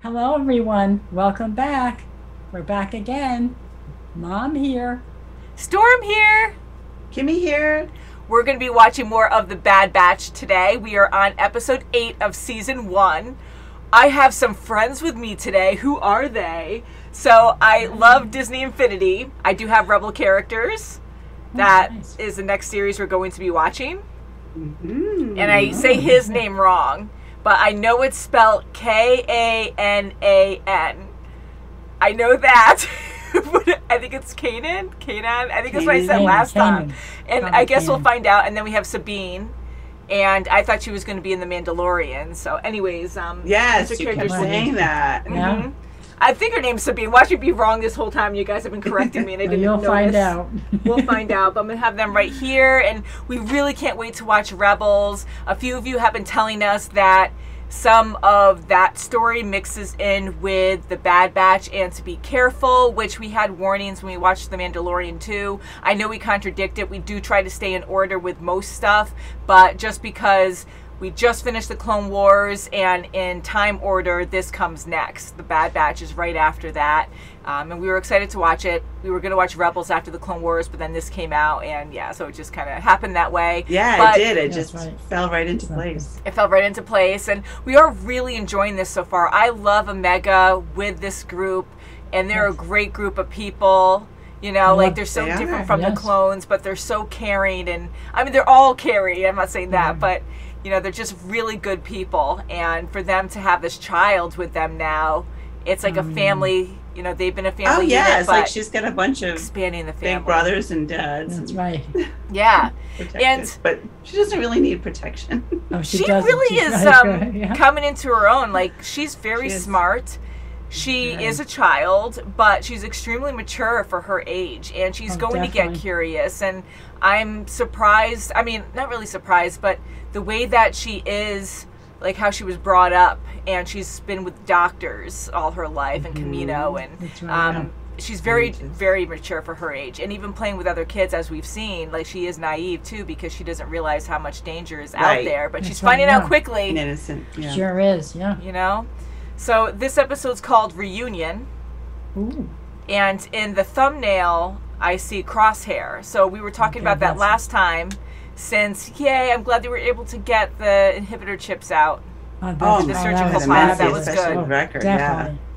Hello, everyone. Welcome back. We're back again. Mom here. Storm here. Kimmy here. We're going to be watching more of The Bad Batch today. We are on episode 8 of season 1. I have some friends with me today. Who are they? So I love Disney Infinity. I do have Rebel characters. That is the next series we're going to be watching. And I say his name wrong, but I know it's spelled K-A-N-A-N. I know that. But I think it's Kanan. I think that's what I said last time. And I guess we'll find out. And then we have Sabine. And I thought she was going to be in The Mandalorian. So anyways, yes, you kept saying that. Yeah. I think her name's Sabine. Watch me be wrong this whole time. You guys have been correcting me, and I didn't know. You'll find out. We'll find out. But I'm going to have them right here, and we really can't wait to watch Rebels. A few of you have been telling us that some of that story mixes in with The Bad Batch and to be careful, which we had warnings when we watched The Mandalorian too. I know we contradict it. We do try to stay in order with most stuff, but just because we just finished the Clone Wars, and in time order, this comes next. The Bad Batch is right after that. And we were excited to watch it. We were going to watch Rebels after the Clone Wars, but then this came out, and yeah, so it just kind of happened that way. Yeah, it did. It just fell right into place. It fell right into place, and we are really enjoying this so far. I love Omega with this group, and they're a great group of people. You know, like they're so different from the clones, but they're so caring, and I mean, they're all caring. I'm not saying that, but you know, they're just really good people, and for them to have this child with them now, it's like a family. You know, they've been a family. Oh yeah, unit, it's like she's got a bunch of expanding the family, big brothers and dads. That's right. Yeah, and but she doesn't really need protection. Oh, she really is coming into her own. Like she's very smart. She is a child, but she's extremely mature for her age, and she's going to get curious. And I'm surprised. I mean, not really surprised, but the way that she is, like how she was brought up, and she's been with doctors all her life, and Camino, and she's very, very mature for her age. And even playing with other kids, as we've seen, like she is naive too, because she doesn't realize how much danger is out there. But she's finding out quickly. Innocent, sure is, You know. So this episode's called Reunion. Ooh. And in the thumbnail, I see Crosshair. So we were talking about that last time. Since, yay, I'm glad they were able to get the inhibitor chips out. The surgical pod. That was good. Record,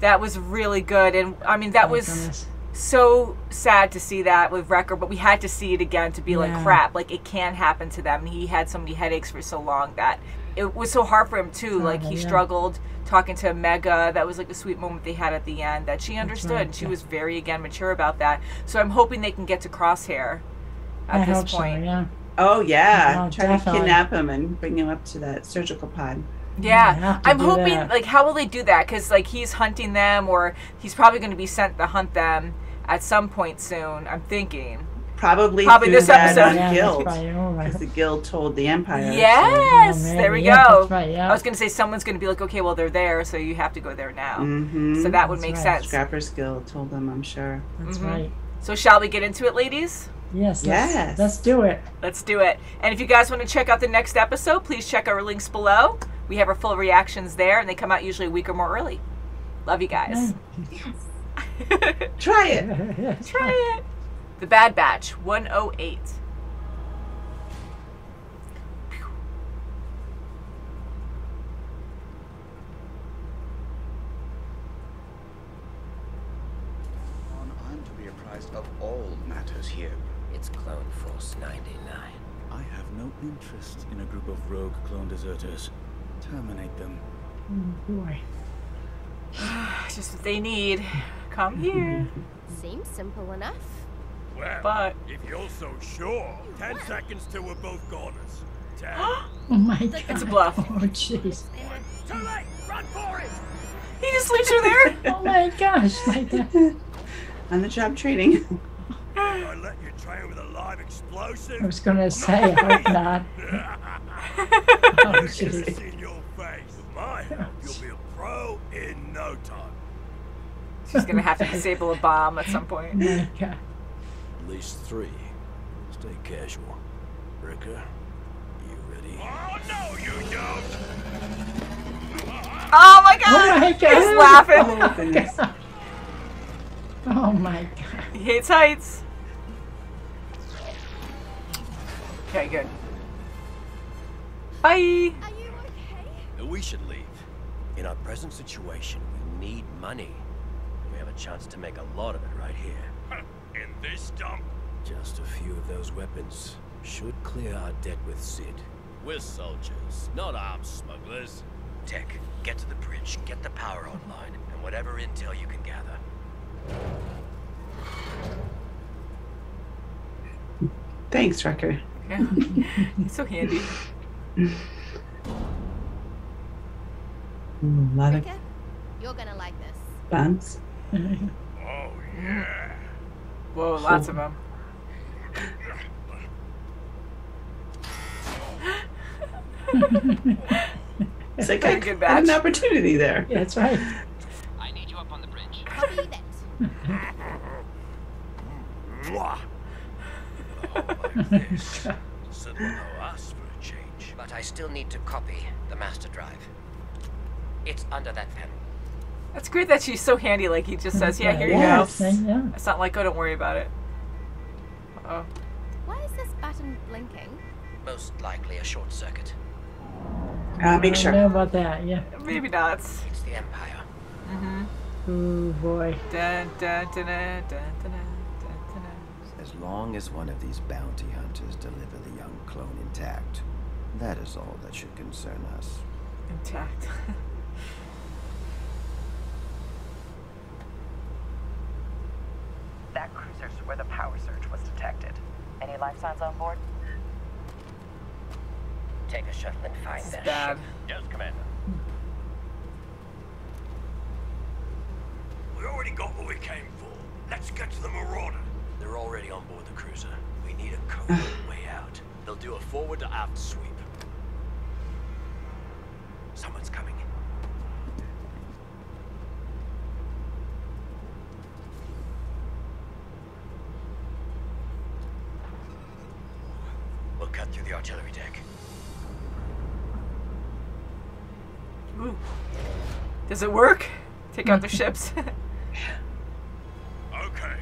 That was really good. And I mean, that was so sad to see that with Wrecker, but we had to see it again to be like, crap, like it can happen to them. And he had so many headaches for so long that it was so hard for him too. Like he struggled talking to Omega. That was like a sweet moment they had at the end that she understood. And she was very, again, mature about that. So I'm hoping they can get to Crosshair at this point. Oh yeah, try to kidnap him and bring him up to that surgical pod. Yeah, I'm hoping, like, how will they do that? Because, like, he's hunting them, or he's probably going to be sent to hunt them at some point soon, I'm thinking. Probably this episode. Guild, because the Guild told the Empire. Yes, there we go. Right, I was going to say someone's going to be like, okay, well, they're there, so you have to go there now. So that would make sense. Scrappers Guild told them, I'm sure. That's right. So shall we get into it, ladies? Yes, let's do it. Let's do it. And if you guys want to check out the next episode, please check our links below. We have our full reactions there, and they come out usually a week or more early. Love you guys. Yes. Try it. Try it. The Bad Batch, 108. I'm to be apprised of all matters here. It's Clone Force 99. I have no interest in a group of rogue clone deserters. Terminate them. Oh, boy. Just what they need. Come here. Seems simple enough. Well, but if you're so sure, 10 seconds till we're both goners. 10. Oh my god. It's a bluff. Oh jeez. Too late! Run for it! He just leaves her there. Oh my gosh. Like that. On the job training. I let you train with a live explosive. I was going to say, I hope not. Oh jeez. In your face. With my help, you'll be a pro in no time. She's going to have to disable a bomb at some point. Oh my god. At least 3. Stay casual. Ricker, you ready? Oh, no, you don't! Oh my god! Oh my god! He's laughing. Oh, goodness. Oh my god. He hates heights. Okay, good. Bye! Are you okay? We should leave. In our present situation, we need money. We have a chance to make a lot of it right here. In this dump? Just a few of those weapons should clear our debt with Sid. We're soldiers, not arms smugglers. Tech, get to the bridge, get the power online, and whatever intel you can gather. Thanks, Wrecker. Yeah. He's so handy. A lot of Ricker, you're gonna like this. bumps. Oh, yeah. Whoa, lots of them. It's like Pretty I good had an batch. opportunity there. Yeah, that's right. I need you up on the bridge. Copy that. Mwah. Sid will know us for a change. But I still need to copy the master drive. It's under that panel. That's great that she's so handy. Like he just says, "Yeah, here you Yes. go." Yeah. It's not like, "Oh, don't worry about it." Oh, Why is this button blinking? Most likely a short circuit. Make I don't sure. know about that. Yeah. maybe not. It's the Empire. Oh boy. Dun, dun, dun, dun, dun, dun, dun, dun, dun. As long as one of these bounty hunters deliver the young clone intact, that is all that should concern us. Intact. That cruiser's where the power surge was detected. Any life signs on board? Take a shuttle and find This is their bad. ship. Yes, Commander. We already got what we came for. Let's get to the Marauder. They're already on board the cruiser. We need a covert way out. They'll do a forward to aft sweep. Someone's coming. We'll cut through the artillery deck. Ooh. Does it work? Take out the ships. Okay.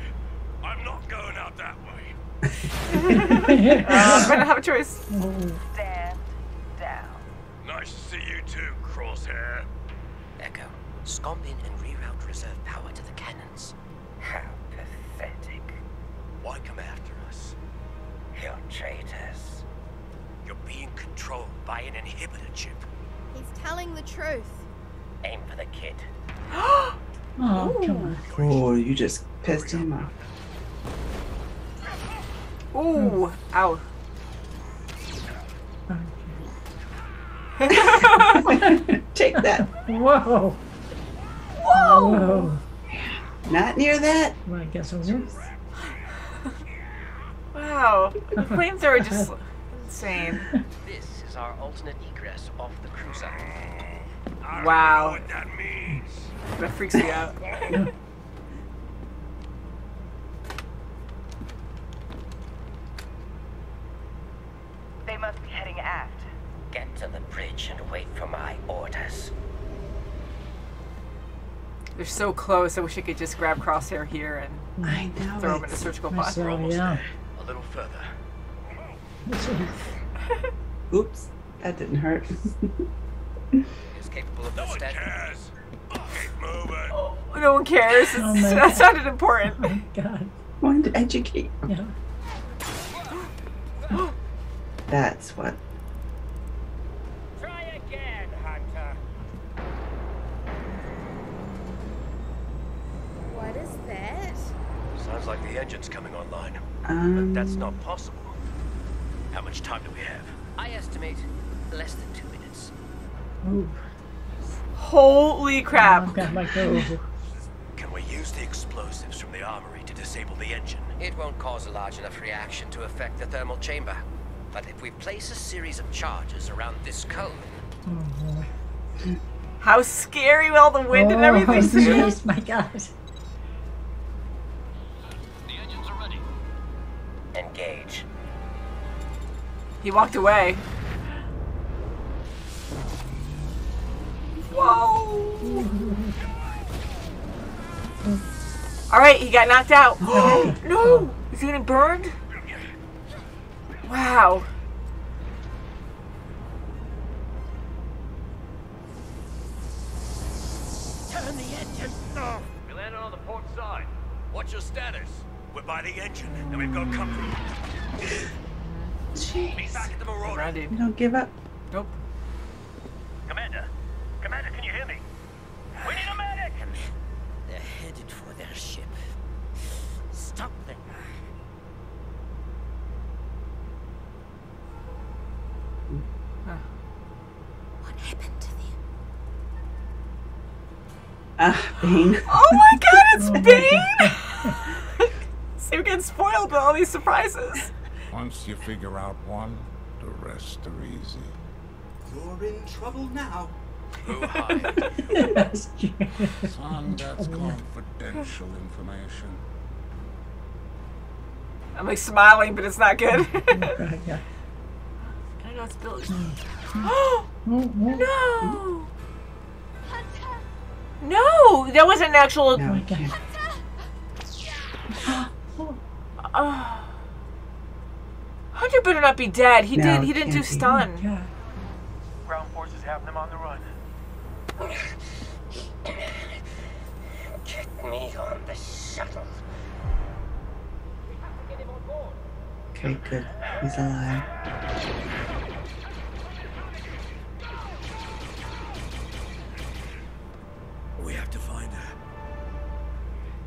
I'm not going out that way. I don't have a choice. Stand down. Nice to see you too, Crosshair. Echo, scomp in and reroute reserve power to the cannons. How pathetic. Why come after us? You're traitors. You're being controlled by an inhibitor chip. He's telling the truth. Aim for the kid. Oh, come on. Oh, you just pissed him off. Ooh, ow. Take that. Whoa. Whoa! Whoa. Not near that. Well, I guess it was. Wow. The planes are just insane. This is our alternate egress off the cruiser. I Wow. don't know what that means. That freaks me out. They must be heading aft. Get to the bridge and wait for my orders. They're so close. I wish I could just grab Crosshair here and I know. throw him in a it's- surgical I pot. saw, Almost yeah. there. A little further. Oops, that didn't hurt. Is capable of No one withstanding. cares. Keep moving. Oh, no one cares. Oh my That sounded important. Oh my god. Wanted to educate. Yeah. That's what. Try again, Hunter. What is that? Sounds like the engine's coming online. Um, But that's not possible. How much time do we have? I estimate less than 2 minutes. Ooh. Holy crap. I've got like the. Can we use the explosives from the armory to disable the engine? It won't cause a large enough reaction to affect the thermal chamber. But if we place a series of charges around this cone, Oh boy. How scary with all the wind and Oh, everything. too. jeez, my god. the engines are ready. Engage. He walked away. Whoa! All right, he got knocked out. No! Is he getting burned? Wow. Turn the engine off. We landed on the port side. What's your status? We're by the engine, and we've got company. Meet back at the Marauder. You don't give up. Nope. Commander, can you hear me? We need a medic. They're headed for their ship. Stop them. What happened to them? Bane. Oh my God, it's Bane! So we're getting spoiled by all these surprises. Once you figure out one, the rest are easy. You're in trouble now. Who hired? Son, that's confidential information. I'm like smiling, but it's not good. Yeah. I know it's Billy. Oh no! No, that wasn't an actual. No, I can't. Hunter better not be dead. He No, He didn't do can't be. stun. Yeah. Ground forces have them on the run. Get me on the shuttle. Okay, good. He's alive. We have to find her.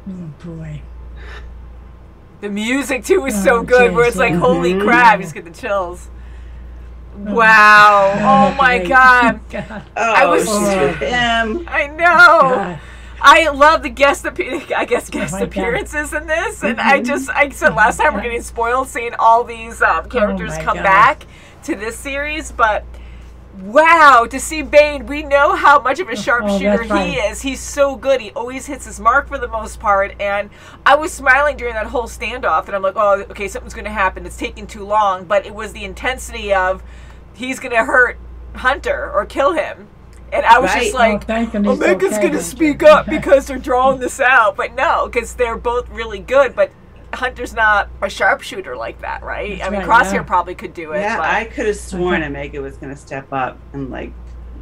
Oh boy. The music too was so good, where it's like, geez, holy yeah. crap, you just get the chills. Wow! Oh my God! Oh, I was- she's with him. I know. God. I love the guest God. appearances in this, and I said last time we're getting spoiled seeing all these characters my come God. back to this series, but wow, to see Bane, we know how much of a sharpshooter that's right. he is. He's so good. He always hits his mark for the most part, and I was smiling during that whole standoff, and I'm like, oh, okay, something's going to happen. It's taking too long, but it was the intensity of he's going to hurt Hunter or kill him. And I was just Right. like, thank goodness Omega's okay, going to Hunter. speak up because they're drawing this out. But no, because they're both really good, but Hunter's not a sharpshooter like that, right? That's I mean, right, Crosshair yeah. probably could do it. Yeah, but I could have sworn Omega was going to step up and like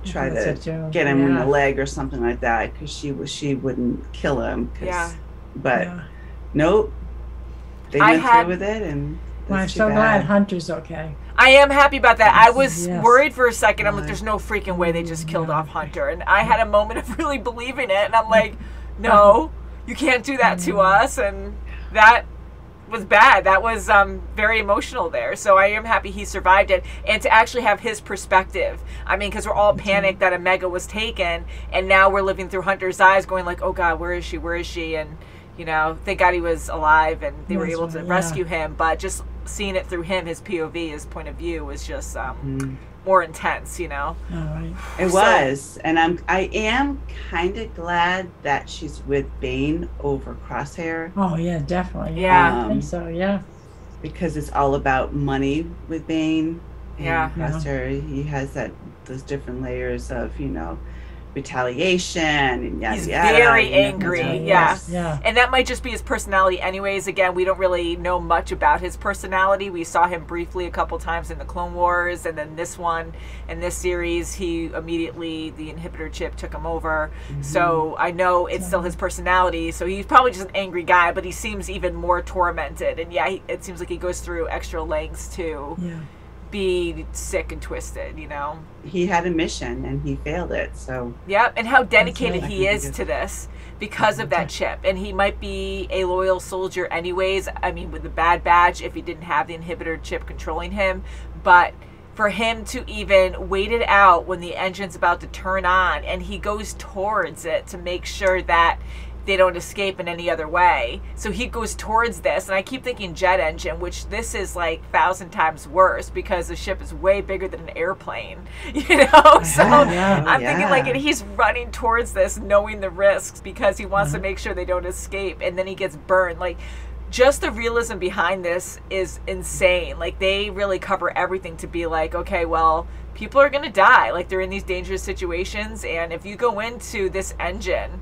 try That's to it, too. get him in Yeah. the leg or something like that because she wouldn't kill him. 'Cause- Yeah. But Yeah. nope, they I went had- through with it, and Well, I'm it's too so glad bad. Hunter's okay. I am happy about that. I was Yes. worried for a second. I'm like, Right. there's no freaking way they just killed off Hunter. And I had a moment of really believing it. And I'm like, no, you can't do that to us. And that was bad. That was very emotional there. So I am happy he survived it. And to actually have his perspective. I mean, because we're all panicked that Omega was taken. And now we're living through Hunter's eyes going like, oh God, where is she? Where is she? And, you know, thank God he was alive and they were That's able to right, rescue him. But just seeing it through him, his POV, his point of view was just more intense, you know? All right. It was, and I am kind of glad that she's with Bane over Crosshair Oh yeah, definitely. Yeah. I think so. Yeah. because it's all about money with Bane. And Yeah. Crosshair, he has those different layers of retaliation and yada He's yada. very you know, angry, that's- yeah. Yeah. And that might just be his personality anyways. Again, we don't really know much about his personality. We saw him briefly a couple times in the Clone Wars, and then this one, in this series, he immediately, the inhibitor chip took him over. So I know it's still his personality. So he's probably just an angry guy, but he seems even more tormented. And yeah, it seems like he goes through extra lengths to Yeah. be sick and twisted, you know? He had a mission and he failed it. So Yep, and how dedicated right. he is to this because of that chip. And he might be a loyal soldier anyways. I mean, with the Bad Batch, if he didn't have the inhibitor chip controlling him. But for him to even wait it out when the engine's about to turn on and he goes towards it to make sure that they don't escape in any other way. So he goes towards this, and I keep thinking jet engine, which this is like 1,000 times worse because the ship is way bigger than an airplane, you know? So Yeah. I'm thinking like, Yeah. and he's running towards this knowing the risks because he wants to make sure they don't escape, and then he gets burned. Like, just the realism behind this is insane. Like, they really cover everything to be like, okay, well, people are going to die. Like, they're in these dangerous situations, and if you go into this engine,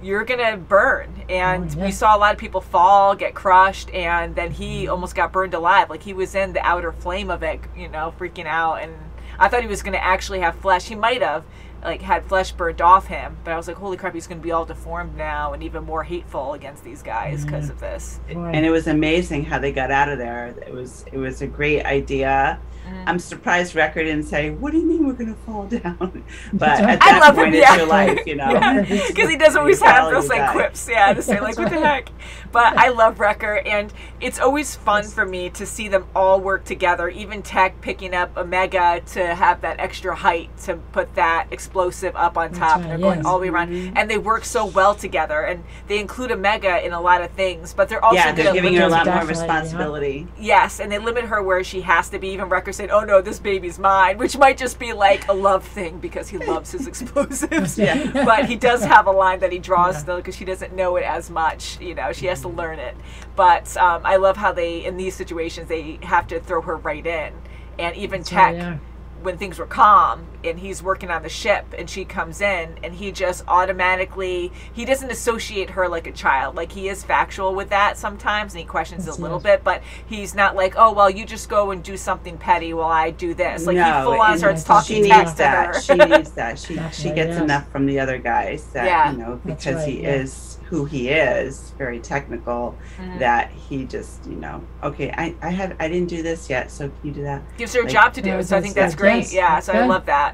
you're going to burn. And we saw a lot of people fall, get crushed, and then he almost got burned alive. Like, he was in the outer flame of it, you know, freaking out, and I thought he was going to actually have flesh. He might have, like, had flesh burnt off him, but I was like, holy crap, he's going to be all deformed now and even more hateful against these guys because of this. And it was amazing how they got out of there. It was a great idea. I'm surprised Wrecker didn't say, what do you mean we're going to fall down? But at that point, it's your life, you know. Because he does always have those, like, quips, to say, like, what the heck? But I love Wrecker, and it's always fun for me to see them all work together, even Tech picking up Omega to have that extra height to put that explosive up on top, and they're going all the way around. And they work so well together, and they include Omega in a lot of things, but they're also they're giving her a lot more responsibility. Yes, and they limit her where she has to be. Even Wrecker said, oh no, this baby's mine, which might just be like a love thing because he loves his explosives. But he does have a line that he draws though, because she doesn't know it as much, you know, she has to learn it. But I love how they, in these situations, they have to throw her right in. And even Tech, when things were calm and he's working on the ship and she comes in, and he just automatically, he doesn't associate her like a child. Like, he is factual with that sometimes, and he questions it a little bit, but he's not like, oh, well, you just go and do something petty while I do this. Like, he full on starts talking text to her. She needs that. She gets enough from the other guys that, you know, because he is who he is, very technical, that he just, you know, okay, I didn't do this yet, so can you do that? Gives her a job to do, so I think that's great. So I love that.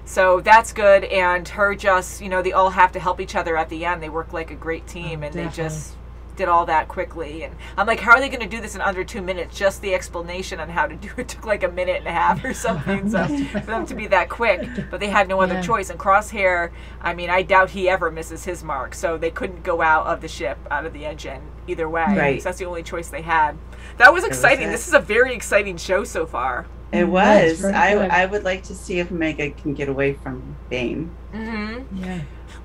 So that's good, and her just, you know, they all have to help each other at the end. They work like a great team, and they just did all that quickly. And I'm like, how are they going to do this in under 2 minutes? Just the explanation on how to do it took like 1.5 minutes or something. So for them to be that quick, but they had no other choice. And Crosshair, I mean, I doubt he ever misses his mark. So they couldn't go out of the ship, out of the engine either way. So that's the only choice they had. That was exciting. This is a very exciting show so far. It was. I would like to see if Omega can get away from Bane.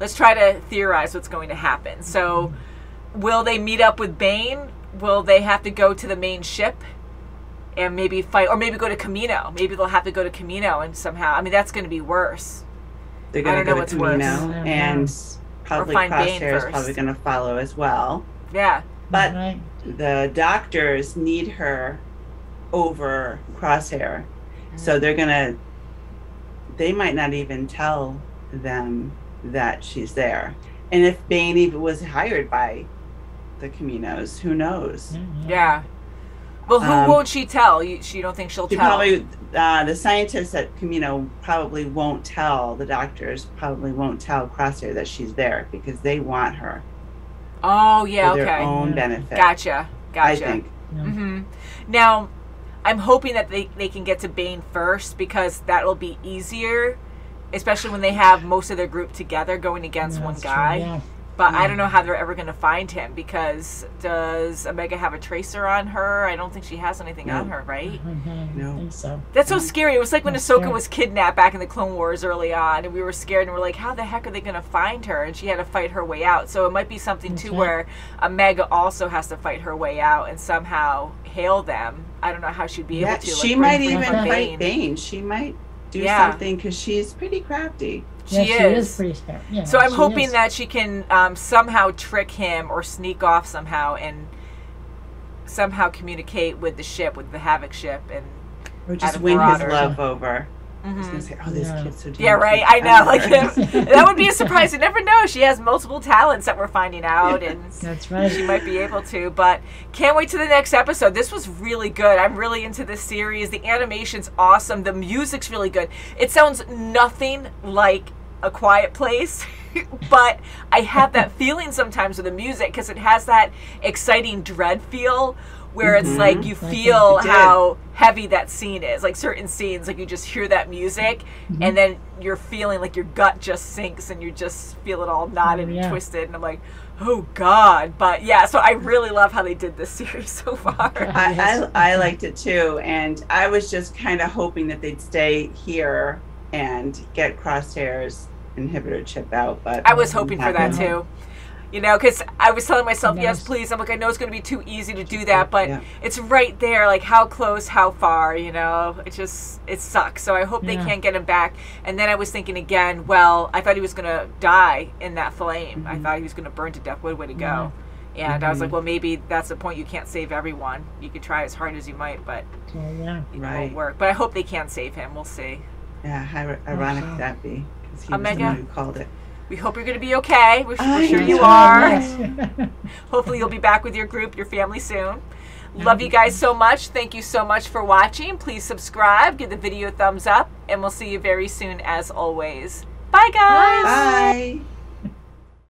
Let's try to theorize what's going to happen. So will they meet up with Bane? Will they have to go to the main ship and maybe fight, or maybe go to Camino? Maybe they'll have to go to Camino and somehow, I mean, that's going to be worse. They're going to go to Camino, and probably Crosshair is probably going to follow as well. But the doctors need her over Crosshair, so they might not even tell them that she's there. And if Bane even was hired by the Caminos, who knows? Well, who won't she tell? You don't think she'll tell? Probably the scientists at Camino probably won't tell, the doctors probably won't tell Crosshair that she's there, because they want her. Oh, yeah, for their own benefit. Gotcha. I think. Now, I'm hoping that they can get to Bane first, because that'll be easier, especially when they have most of their group together going against one guy. But I don't know how they're ever going to find him, because does Omega have a tracer on her? I don't think she has anything on her, right? No. I think so. That's so scary. It was like when Ahsoka was kidnapped back in the Clone Wars early on, and we were scared, and we're like, how the heck are they going to find her? And she had to fight her way out. So it might be something, too, where Omega also has to fight her way out and somehow hail them. I don't know how she'd be able to. She might even fight Bane. She might do something, because she's pretty crafty. She is pretty smart. So I'm hoping that she can somehow trick him or sneak off somehow and somehow communicate with the ship, with the Havoc ship, and or just win his love over. I was gonna say, oh, this kid's so Yeah, right. I know. Like that would be a surprise. You never know. She has multiple talents that we're finding out, and that's right. She might be able to. But can't wait to the next episode. This was really good. I'm really into this series. The animation's awesome. The music's really good. It sounds nothing like A Quiet Place, but I have that feeling sometimes with the music, because it has that exciting dread feel, where it's like you feel how heavy that scene is. Like certain scenes, like you just hear that music, and then you're feeling like your gut just sinks, and you just feel it all knotted and twisted. And I'm like, oh God. But yeah, so I really love how they did this series so far. I liked it too, and I was just kind of hoping that they'd stay here and get Crosshair's inhibitor chip out. But I was hoping for that too. You know, because I was telling myself, yes, please. I'm like, I know it's going to be too easy to do that, but it's right there. Like, how close, how far, you know? It sucks. So I hope they can't get him back. And then I was thinking again, well, I thought he was going to die in that flame. I thought he was going to burn to death. What way to go? And I was like, well, maybe that's the point. You can't save everyone. You could try as hard as you might, but it won't work. But I hope they can save him. We'll see. Yeah, how ironic that'd be. Because he was the one who called it. We hope you're going to be okay. We're sure you are. Hopefully you'll be back with your group, your family soon. Love you guys so much. Thank you so much for watching. Please subscribe, give the video a thumbs up, and we'll see you very soon as always. Bye, guys. Bye.